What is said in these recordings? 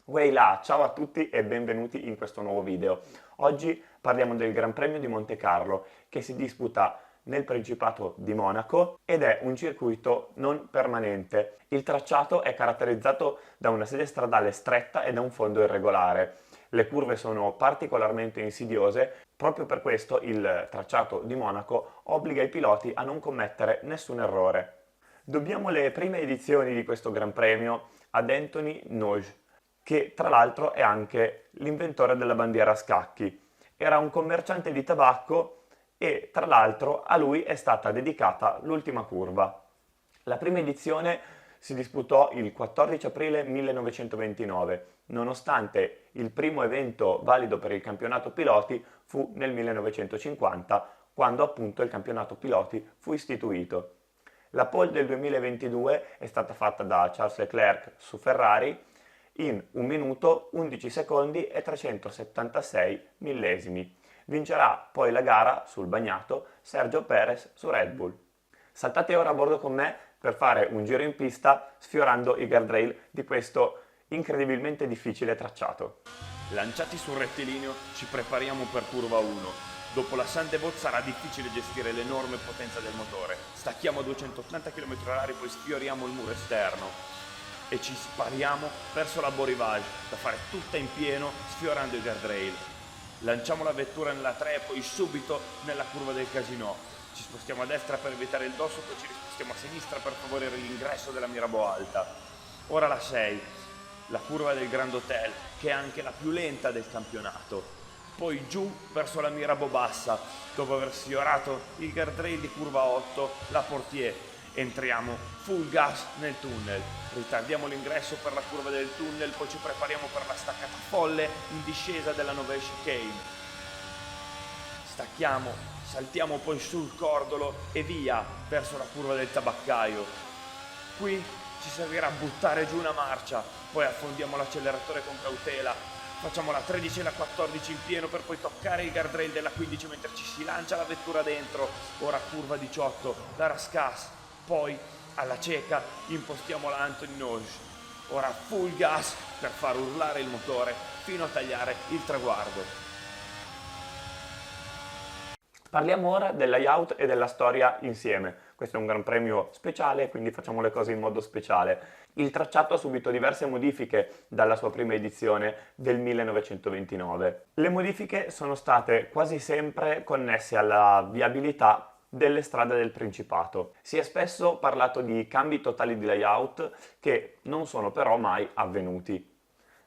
Way là, ciao a tutti e benvenuti in questo nuovo video. Oggi parliamo del Gran Premio di Monte Carlo che si disputa nel Principato di Monaco ed è un circuito non permanente. Il tracciato è caratterizzato da una sede stradale stretta e da un fondo irregolare. Le curve sono particolarmente insidiose, proprio per questo il tracciato di Monaco obbliga i piloti a non commettere nessun errore. Dobbiamo le prime edizioni di questo Gran Premio ad Anthony Noge, che tra l'altro è anche l'inventore della bandiera a scacchi. Era un commerciante di tabacco e tra l'altro a lui è stata dedicata l'ultima curva. La prima edizione si disputò il 14 aprile 1929, nonostante il primo evento valido per il campionato piloti fu nel 1950, quando appunto il campionato piloti fu istituito. La pole del 2022 è stata fatta da Charles Leclerc su Ferrari in 1 minuto, 11 secondi e 376 millesimi. Vincerà poi la gara sul bagnato Sergio Perez su Red Bull. Saltate ora a bordo con me per fare un giro in pista sfiorando i guardrail di questo incredibilmente difficile tracciato. Lanciati sul rettilineo ci prepariamo per curva 1. Dopo la Sandebot sarà difficile gestire l'enorme potenza del motore. Stacchiamo a 280 km/h, poi sfioriamo il muro esterno e ci spariamo verso la Beau Rivage da fare tutta in pieno sfiorando i guardrail. Lanciamo la vettura nella 3 e poi subito nella curva del Casino. Ci spostiamo a destra per evitare il dosso, poi ci rispostiamo a sinistra per favorire l'ingresso della Mirabeau Alta. Ora la 6, la curva del Grand Hotel, che è anche la più lenta del campionato. Poi giù verso la Mirabeau Bassa, dopo aver sfiorato il guardrail di curva 8, la Portier. Entriamo full gas nel tunnel, ritardiamo l'ingresso per la curva del tunnel, poi ci prepariamo per la staccata folle in discesa della Nouvelle Chicane. Stacchiamo, saltiamo poi sul cordolo e via verso la curva del Tabaccaio. Qui ci servirà buttare giù una marcia, poi affondiamo l'acceleratore con cautela, facciamo la 13 e la 14 in pieno per poi toccare il guardrail della 15 mentre ci si lancia la vettura dentro. Ora curva 18, la Rascasse, poi alla cieca impostiamo la Anthony Noge. Ora full gas per far urlare il motore fino a tagliare il traguardo. Parliamo ora del layout e della storia insieme. Questo è un Gran Premio speciale, quindi facciamo le cose in modo speciale. Il tracciato ha subito diverse modifiche dalla sua prima edizione del 1929. Le modifiche sono state quasi sempre connesse alla viabilità delle strade del Principato. Si è spesso parlato di cambi totali di layout che non sono però mai avvenuti.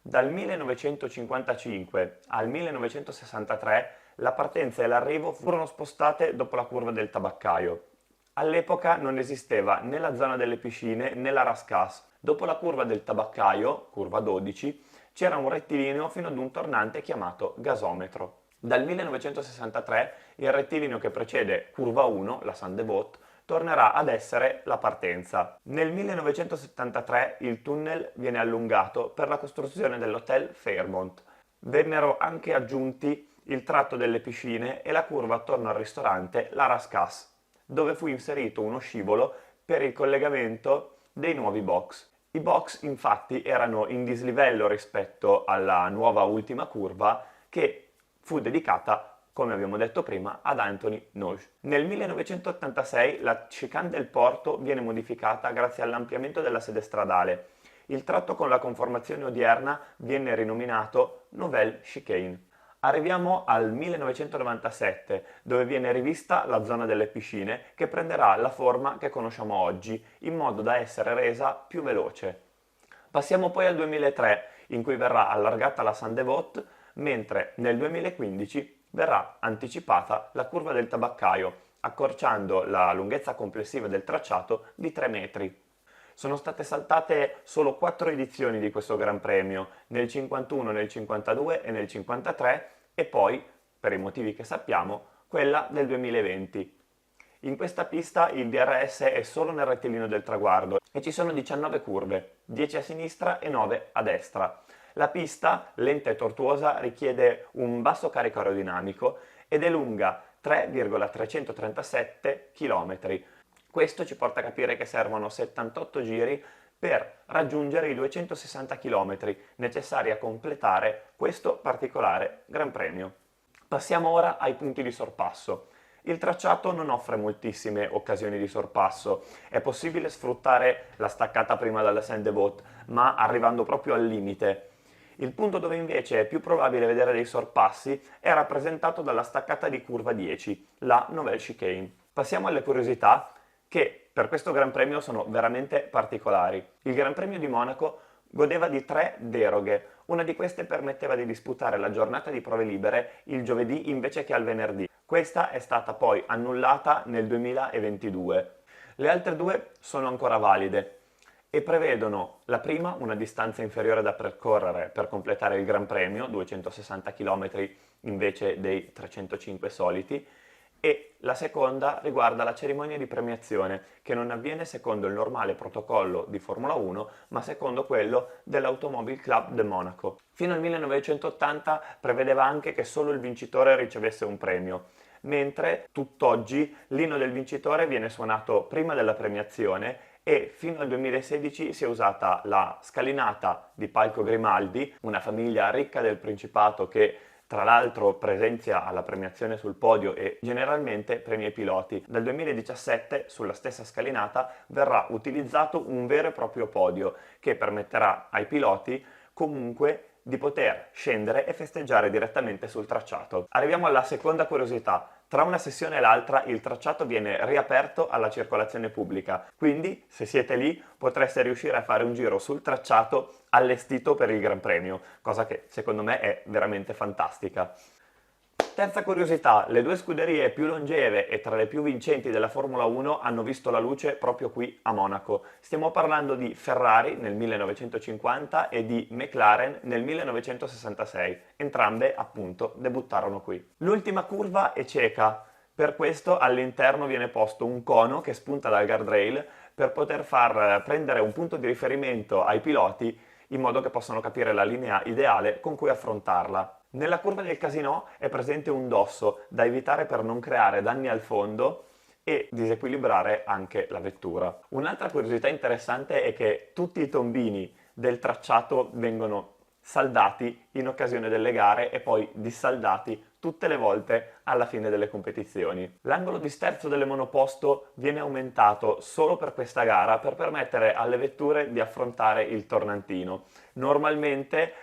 Dal 1955 al 1963 la partenza e l'arrivo furono spostate dopo la curva del Tabaccaio. All'epoca non esisteva né la zona delle piscine né la Rascasse. Dopo la curva del Tabaccaio, curva 12, c'era un rettilineo fino ad un tornante chiamato gasometro. Dal 1963 il rettilineo che precede curva 1, la Sandebot, tornerà ad essere la partenza. Nel 1973 il tunnel viene allungato per la costruzione dell'hotel Fairmont. Vennero anche aggiunti il tratto delle piscine e la curva attorno al ristorante La Rascasse, dove fu inserito uno scivolo per il collegamento dei nuovi box. I box infatti erano in dislivello rispetto alla nuova ultima curva che fu dedicata, come abbiamo detto prima, ad Anthony Noge. Nel 1986 la chicane del porto viene modificata grazie all'ampliamento della sede stradale. Il tratto con la conformazione odierna viene rinominato Nouvelle Chicane. Arriviamo al 1997, dove viene rivista la zona delle piscine che prenderà la forma che conosciamo oggi, in modo da essere resa più veloce. Passiamo poi al 2003, in cui verrà allargata la Sandebot, mentre nel 2015 verrà anticipata la curva del Tabaccaio, accorciando la lunghezza complessiva del tracciato di 3 metri. Sono state saltate solo 4 edizioni di questo Gran Premio, nel 51, nel 52 e nel 53 e poi, per i motivi che sappiamo, quella del 2020. In questa pista il DRS è solo nel rettilineo del traguardo e ci sono 19 curve, 10 a sinistra e 9 a destra. La pista, lenta e tortuosa, richiede un basso carico aerodinamico ed è lunga 3,337 km. Questo ci porta a capire che servono 78 giri per raggiungere i 260 km necessari a completare questo particolare Gran Premio. Passiamo ora ai punti di sorpasso. Il tracciato non offre moltissime occasioni di sorpasso, è possibile sfruttare la staccata prima dalla Sandebot, ma arrivando proprio al limite. Il punto dove invece è più probabile vedere dei sorpassi è rappresentato dalla staccata di curva 10, la Nouvelle Chicane. Passiamo alle curiosità che per questo Gran Premio sono veramente particolari. Il Gran Premio di Monaco godeva di 3 deroghe. Una di queste permetteva di disputare la giornata di prove libere il giovedì invece che al venerdì. Questa è stata poi annullata nel 2022. Le altre 2 sono ancora valide e prevedono la prima una distanza inferiore da percorrere per completare il Gran Premio, 260 km invece dei 305 soliti, e la seconda riguarda la cerimonia di premiazione, che non avviene secondo il normale protocollo di Formula 1, ma secondo quello dell'Automobile Club de Monaco. Fino al 1980 prevedeva anche che solo il vincitore ricevesse un premio, mentre tutt'oggi l'inno del vincitore viene suonato prima della premiazione e fino al 2016 si è usata la scalinata di Palco Grimaldi, una famiglia ricca del Principato che tra l'altro presenzia alla premiazione sul podio e generalmente premia i piloti. Dal 2017 sulla stessa scalinata verrà utilizzato un vero e proprio podio che permetterà ai piloti comunque di poter scendere e festeggiare direttamente sul tracciato. Arriviamo alla seconda curiosità. Tra una sessione e l'altra il tracciato viene riaperto alla circolazione pubblica, quindi se siete lì potreste riuscire a fare un giro sul tracciato allestito per il Gran Premio, cosa che secondo me è veramente fantastica. Terza curiosità, le 2 scuderie più longeve e tra le più vincenti della Formula 1 hanno visto la luce proprio qui a Monaco. Stiamo parlando di Ferrari nel 1950 e di McLaren nel 1966. Entrambe appunto debuttarono qui. L'ultima curva è cieca, per questo all'interno viene posto un cono che spunta dal guardrail per poter far prendere un punto di riferimento ai piloti in modo che possano capire la linea ideale con cui affrontarla. Nella curva del Casino è presente un dosso da evitare per non creare danni al fondo e disequilibrare anche la vettura. Un'altra curiosità interessante è che tutti i tombini del tracciato vengono saldati in occasione delle gare e poi dissaldati tutte le volte alla fine delle competizioni. L'angolo di sterzo delle monoposto viene aumentato solo per questa gara per permettere alle vetture di affrontare il tornantino. Normalmente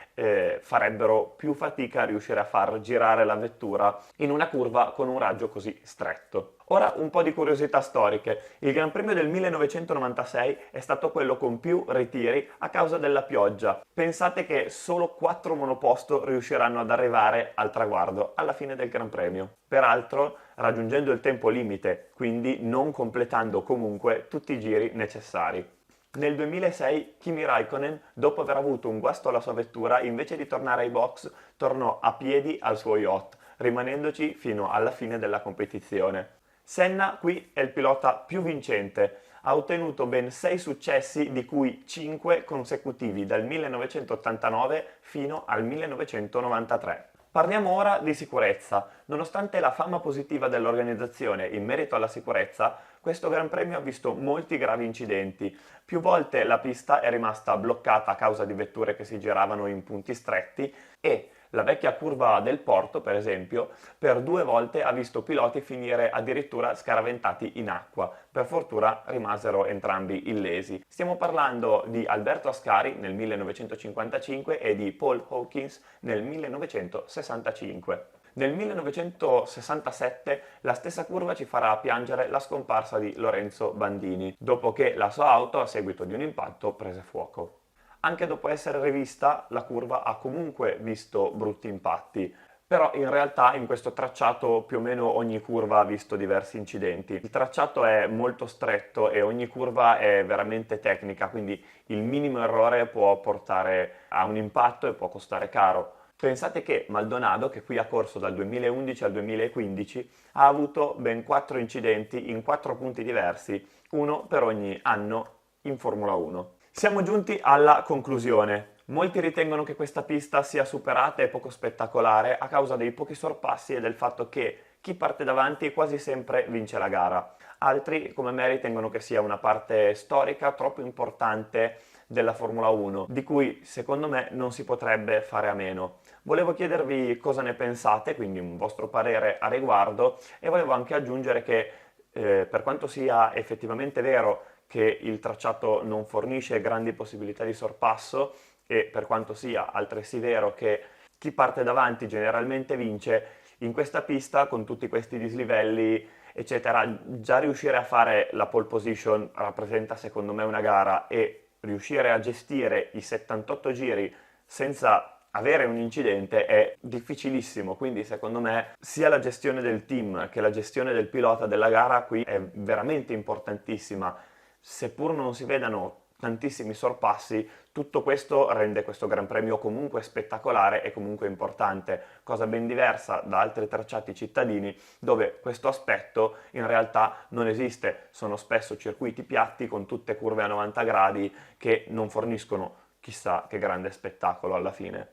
farebbero più fatica a riuscire a far girare la vettura in una curva con un raggio così stretto. Ora un po' di curiosità storiche. Il Gran Premio del 1996 è stato quello con più ritiri a causa della pioggia. Pensate che solo 4 monoposto riusciranno ad arrivare al traguardo alla fine del Gran Premio. Peraltro raggiungendo il tempo limite, quindi non completando comunque tutti i giri necessari. Nel 2006 Kimi Raikkonen, dopo aver avuto un guasto alla sua vettura, invece di tornare ai box, tornò a piedi al suo yacht, rimanendoci fino alla fine della competizione. Senna qui è il pilota più vincente, ha ottenuto ben 6 successi di cui 5 consecutivi dal 1989 fino al 1993. Parliamo ora di sicurezza. Nonostante la fama positiva dell'organizzazione in merito alla sicurezza, questo Gran Premio ha visto molti gravi incidenti. Più volte la pista è rimasta bloccata a causa di vetture che si giravano in punti stretti e la vecchia curva del Porto, per esempio, per 2 volte ha visto piloti finire addirittura scaraventati in acqua. Per fortuna rimasero entrambi illesi. Stiamo parlando di Alberto Ascari nel 1955 e di Paul Hawkins nel 1965. Nel 1967 la stessa curva ci farà piangere la scomparsa di Lorenzo Bandini, dopo che la sua auto, a seguito di un impatto, prese fuoco. Anche dopo essere rivista, la curva ha comunque visto brutti impatti, però in realtà in questo tracciato più o meno ogni curva ha visto diversi incidenti. Il tracciato è molto stretto e ogni curva è veramente tecnica, quindi il minimo errore può portare a un impatto e può costare caro. Pensate che Maldonado, che qui ha corso dal 2011 al 2015, ha avuto ben 4 incidenti in 4 punti diversi, uno per ogni anno in Formula 1. Siamo giunti alla conclusione. Molti ritengono che questa pista sia superata e poco spettacolare a causa dei pochi sorpassi e del fatto che chi parte davanti quasi sempre vince la gara. Altri, come me, ritengono che sia una parte storica troppo importante della Formula 1, di cui secondo me non si potrebbe fare a meno. Volevo chiedervi cosa ne pensate, quindi un vostro parere a riguardo, e volevo anche aggiungere che per quanto sia effettivamente vero che il tracciato non fornisce grandi possibilità di sorpasso, e per quanto sia altresì vero che chi parte davanti generalmente vince, in questa pista con tutti questi dislivelli eccetera, già riuscire a fare la pole position rappresenta secondo me una gara, e riuscire a gestire i 78 giri senza avere un incidente è difficilissimo, quindi secondo me sia la gestione del team che la gestione del pilota della gara qui è veramente importantissima. Seppur non si vedano tantissimi sorpassi, tutto questo rende questo Gran Premio comunque spettacolare e comunque importante, cosa ben diversa da altri tracciati cittadini dove questo aspetto in realtà non esiste, sono spesso circuiti piatti con tutte curve a 90 gradi che non forniscono chissà che grande spettacolo alla fine.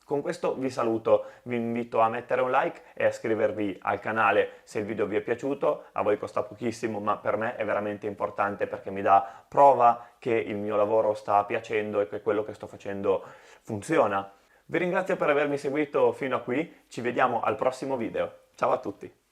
Con questo vi saluto, vi invito a mettere un like e a iscrivervi al canale se il video vi è piaciuto. A voi costa pochissimo, ma per me è veramente importante perché mi dà prova che il mio lavoro sta piacendo e che quello che sto facendo funziona. Vi ringrazio per avermi seguito fino a qui, ci vediamo al prossimo video. Ciao a tutti!